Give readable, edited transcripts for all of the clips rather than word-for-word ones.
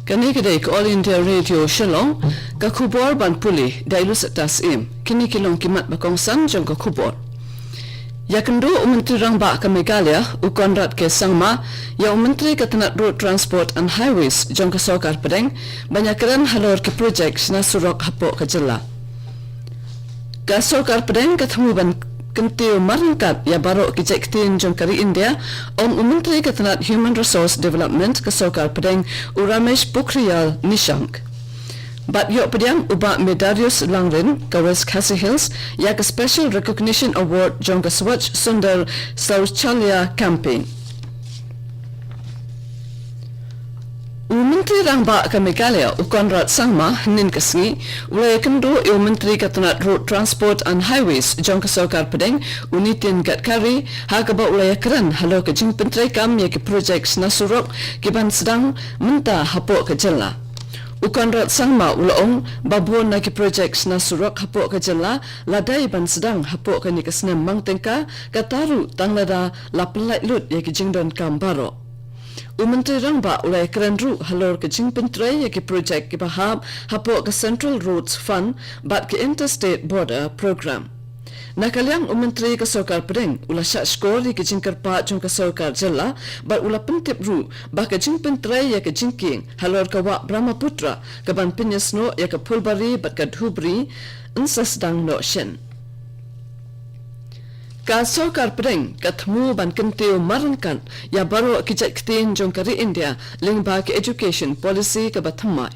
Kani kedai ke All India Radio Shalom, ka khubor ban puli dailus atas kini kilong kimat bakongsan jong ka khubor. Ya kendo Menteri Rang Ba ke Meghalaya, Konrad K. Sangma, ya Menteri Ketenat Road Transport and Highways jong ka Sokar Pedeng, banyak keren halor ke projek sina surok hapok ke jela. Ka Sokar Pedeng ketemu ban kentiu marangkat ya baru kijektin jong kari India Menteri Ketenat Human Resource Development ke Sokar Pedeng Ramesh Pokhriyal Nishank. Bat yok pediang uba Medarius Langren ke West Khasi Hills ya ke Special Recognition Award jong ke Swachh Sundar Shauchalya Campaign. Menteri Rang Ba ke Meghalaya Konrad Sangma nin kesngi ulai kendo Menteri Ketenat Road Transport and Highways jong ke Sokar Pedeng Nitin Gadkari ha ke ba ulai keren halo ke jing pentrai kam ya ke projek nasurok ke ban sedang menta hapok ke jela. Konrad Sangma ulaong babon na ke projek nasurok hapok ke jela ladai ban sedang hapok ke ni kesnem mangtengka kataru tanglada lapelai lut ya ke jing don kam baro. Menteri Rang Ba ulai keren ru halor ke jing pentrai ya ke projek ke bahab hapok ke Central Roads Fund bat ke Interstate Border Program. Nakaliang Menteri ke Sokar Pedeng ula syak skor ke jing kerpa jong ke Sokar jela bat ula pentip ru bah ke jing pentrai ya ke jingking halor ke wak Brahmaputra ke ban penyesno ya ke Pulbari bat ke Dhubri ensas dang no shen. Ka Sokar Pedeng ketemu ban kentiu marangkan ya baru kijektin jong kari India lingba ke education policy ke bathamai.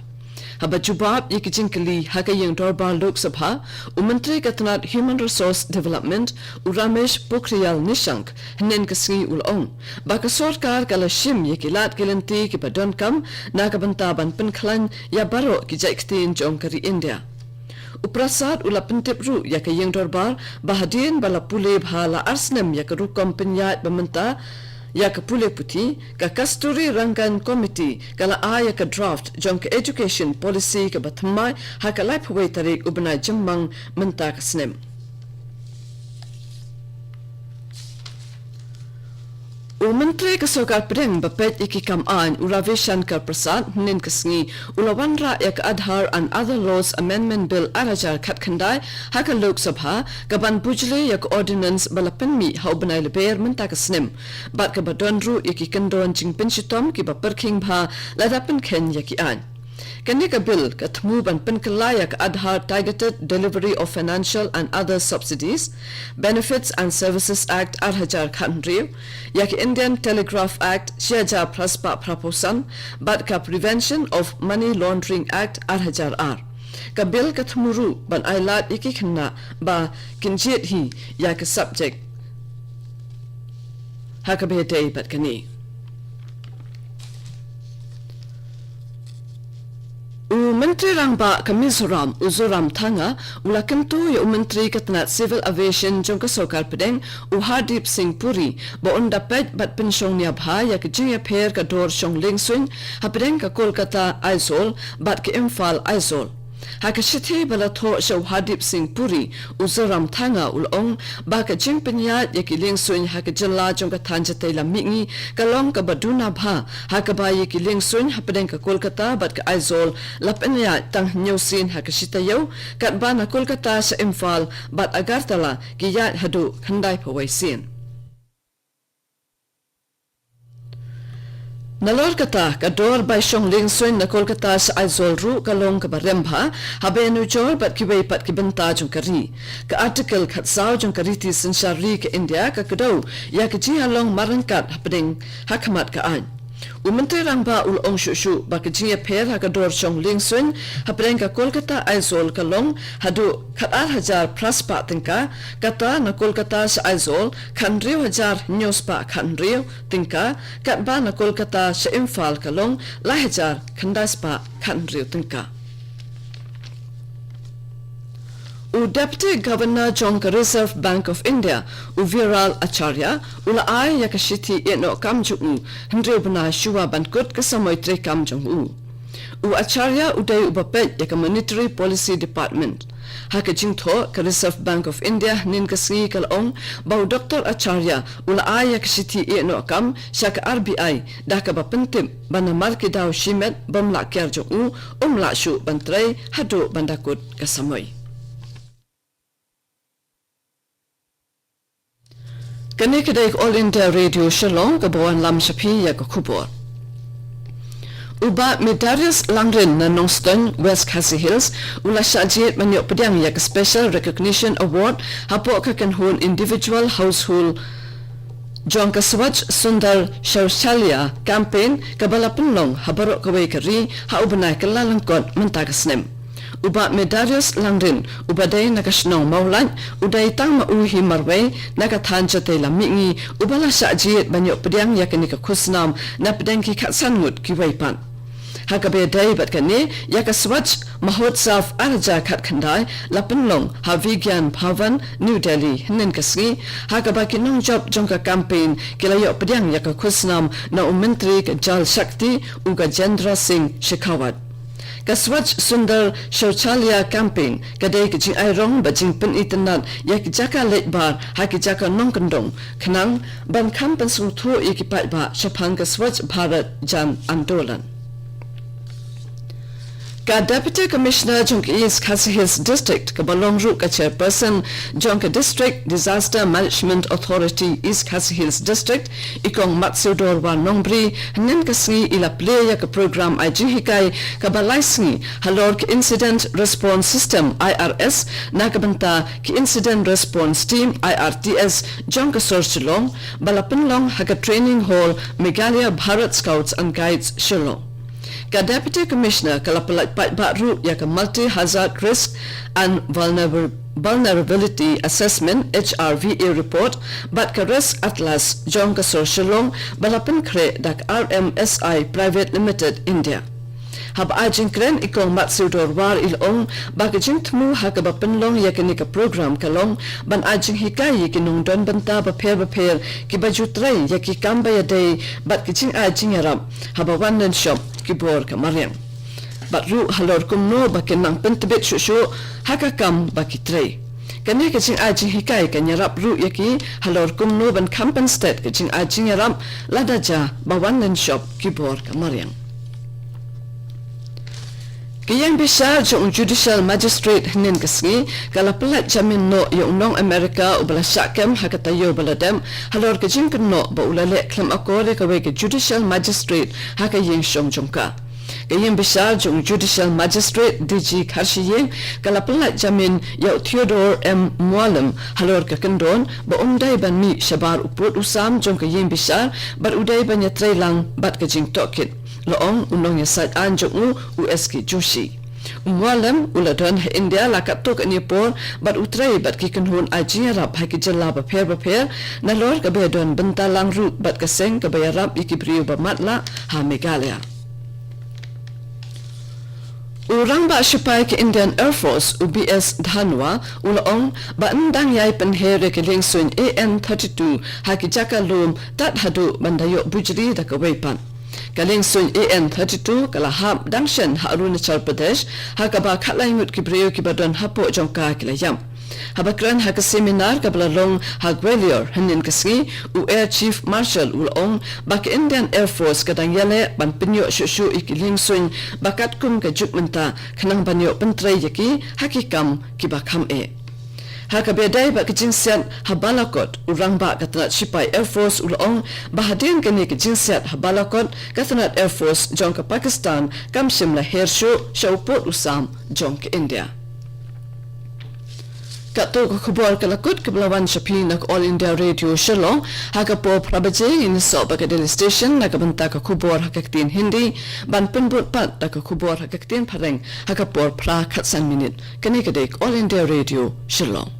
Haba jubab ye kijingkeli haka yang dorbar Lok Sabha Menteri Ketenat Human Resource Development Ramesh Pokhriyal Nishank henen kesengi ulong baka sorkar kala shim ye kilat kelenti ke badon kam na kabanta ban penklan ya baru kijektin jong kari India. Uprasad ula pentip ru ya ke yang dorbar bahadin bala pule bhala arsnem ya ke rukom penyat bementa ya ke pule putih ka kasturi rangkan komiti kala ya ke draft jong ke education policy ke batmai ha ke lai pawai tarik ubna jemmang menta ke snem. Menteri ke Sokar Pedeng bapet iki kam an Ravi Shankar Prasad nin kesengi ulawanra ya ke Aadhaar and Other Laws Amendment Bill arajar khat khandai ha ke Lok Sabha kaban bujle ya ke ordinance balapenmi ha ubnai leber menta ke snem bat ke badonru ya ki kendon jing penshitom ki baperking bha ladapen ken ya ki an. Kanika bill ketemu ban penkelayak Aadhaar Targeted Delivery of Financial and Other Subsidies, Benefits and Services Act Arhajar Khandriu, yak Indian Telegraph Act Shiaja Praspa Praposan, bat ka Prevention of Money Laundering Act Arhajar R. Ka bill ketemu ru ban ailat iki kena ba kinjit hi yak subject hakabete bat kani. Menteri Rang Ba ke Mizoram Uzoram Thanga ula kentu ya Menteri Ketenat Civil Aviation jong ke Sokar Pedeng Hardip Singh Puri ba undapet bat pensyong nia bha ya ke jing ya pher ka dor syong lengswin ha Pedeng ke Kolkata Aizol bat ke Imphal Aizol. Ha ke shithi bala tho shaw Hardip Singh Puri Uzoram Thanga ulong ba ke jing penyat ya ke lengswin ha ke jela jong ke thanjatai la mingi ka long ka baduna bha ha ke ba ya ke lengswin ha Pedeng ke Kolkata bat ke Aizol lapenya tang nyusin ha ke shitayo kat ba na Kolkata sa Imphal bat Agartala ki yat hadu khandai pawai sin. Nalor kata kador by Shong Ling Swin na Kolkata sa Aizol ru kalong kabaremba habe nujol bat kiway pat kibenta jong kari ka article khatsaw jong kariti sinshari ke India ka kadaw ya ke jihalong marangkat hapeding hakamat ka an. Menteri Rang Ba ulong shushu ba ke jia pher ha kador Shong Ling Swin hapeding ka Kolkata Aizol kalong hadu khatar hajar praspa tingka kata na Kolkata sa Aizol khandriu hajar nyospa khandriu tingka kat ba na Kolkata sa Imphal kalong la hajar khandaspa khandriu tingka. Deputy Governor jong ke Reserve Bank of India Viral Acharya ula ai ya ke shiti eno kam jung hendri bana shuwa bankut ke samoy tre kam jong Acharya udai ubapet ya ke Monetary Policy Department haka jingtho ka Reserve Bank of India nin kasngi kalong bau Dr. Acharya ula aya kshiti e no kam shaka RBI daka ba pentim bana marki daw shimet bamla kerjo umla shu bantrai hadu bandakut kasamoy. Kani kedai All India Radio Shillong kabawan lam shapi ya kubor. Uba Medarius Langren na Nongston, West Khasi Hills, ula syajit manyok pedang yak Special Recognition Award hapo kakanhun individual household Jong Kaswaj Sundar Shaushalya campaign kabala penlong habarok kawai kari ha ubanai kalalangkot mentakasnem. Uba Medarius Langren ubadai nakasnong maulan udai tang mauhi marway nakathan jatay lamingi ubala syajit manyok pedang yak ni kakusnam na pedang ki katsangut ki waipan. Hakabe day bat kani yaka swatch mahotsav arja khat khandai lapenlong ha vigyan bhavan New Delhi hinin kasgi hakaba kinong job jongka campaign kilayo pedang yaka khusnam na mentri ka Jal Shakti uga Jendra Singh Shekhawat Kaswach Sundar Shaushalya campaign kadai kijing airong bajing pen itanat yak jaka letbar haki jaka nongkendong kenang ban kampen sungtho ikipat ba shapang Kaswach Bharat Jan Andolan. Ka Deputy Commissioner Jongka East Khasi Hills District kabalong ru ka Chairperson Jongka District Disaster Management Authority East Khasi Hills District ikong Matsudor wa Nongbri hanin kasngi ila playa ka program IGHikai kabalaisngi halor ka Incident Response System IRS na kabanta ki Incident Response Team IRTS Jongka Sorchilong balapenlong haga Training Hall Meghalaya Bharat Scouts and Guides Shillong. Ka Deputy Commissioner kalapalat baru yaka Multi-Hazard Risk and Vulnerability Assessment HRVA report bat ka Risk Atlas Jongka Sorchilong balapan kre dak RMSI Private Limited India. Hab ajing kren ikong matsudor war ilong bagajing tmu hakaba penlong yakini ka program kalong ban ajing hikai kinung don banta baper ki bajutrai yaki kamba yadai bat kijing ajing yaram haba wanan shop kibor ka maryang batru halor kumno bakenang pentebet shushu hakakam bakitrai kani kijing ajing hikai kanyarap ru yaki halor kumno ban kampen state kijing ajing yaram ladaja bawanan shop kibor ka maryang. Kiyang bisa jong judicial magistrate hinin kasngi kalapalat jamin no yung nong Amerika ubala syakam hakatayo baladam halor kajing keno ba ulale klam akore kawe ke judicial magistrate hakayeng syong jongka. Kiyang bisa jong judicial magistrate DG Kharshiyeng kalapalat jamin yaw Theodore M. Mualim halor kakendon ba umday ban mi syabar uput usam jong kiyang bisa bar uday ban yatray lang bat kajing tokit. Loong unong yasat anjong USK Joshi. Umwalam uladon ha India lakat tok anipor bat utray bat kikenhun ajing arab ha kijala baper na lor kabedon bentalang rut bat kaseng kabayarab ikibriyo bamatla ha Meghalaya. Urang ba sipai ke Indian Air Force UBS Dhanwa ulaong ba endang yai penhere ke lingsun AN-32 ha kijaka lum tat hadu bandayo bujri da kawaipan. Kaling sun AN-32 kalahap dangshan ha Arunachal Pradesh hakaba khatlaimut kibriyo kibadon hapo jongka kilayam. Habakran ha seminar kabalalong ha Gwalior hanin kasngi Air Chief Marshal ulong bak Indian Air Force kadang yale ban penyo shushu ikiling sun bakat kum ka jukmenta kanang banyo pentray yaki hakikam kibakam Hakabedai ba kejinsiat habalakot urang ba katanat sipai Air Force ulong bahadin kani kejinsiat habalakot katanat Air Force jong ke Pakistan kam shimla hershu shauput usam jong ke India. Kato kubor kalakut kebelawan Shapi nak All India Radio Shillong hakapo prabaje in so baka Delhi Station nakabanta ka kubor hakaktin Hindi ban penbut pat ka kubor hakaktin pareng hakapor pra katsan minute kani kadek All India Radio Shillong.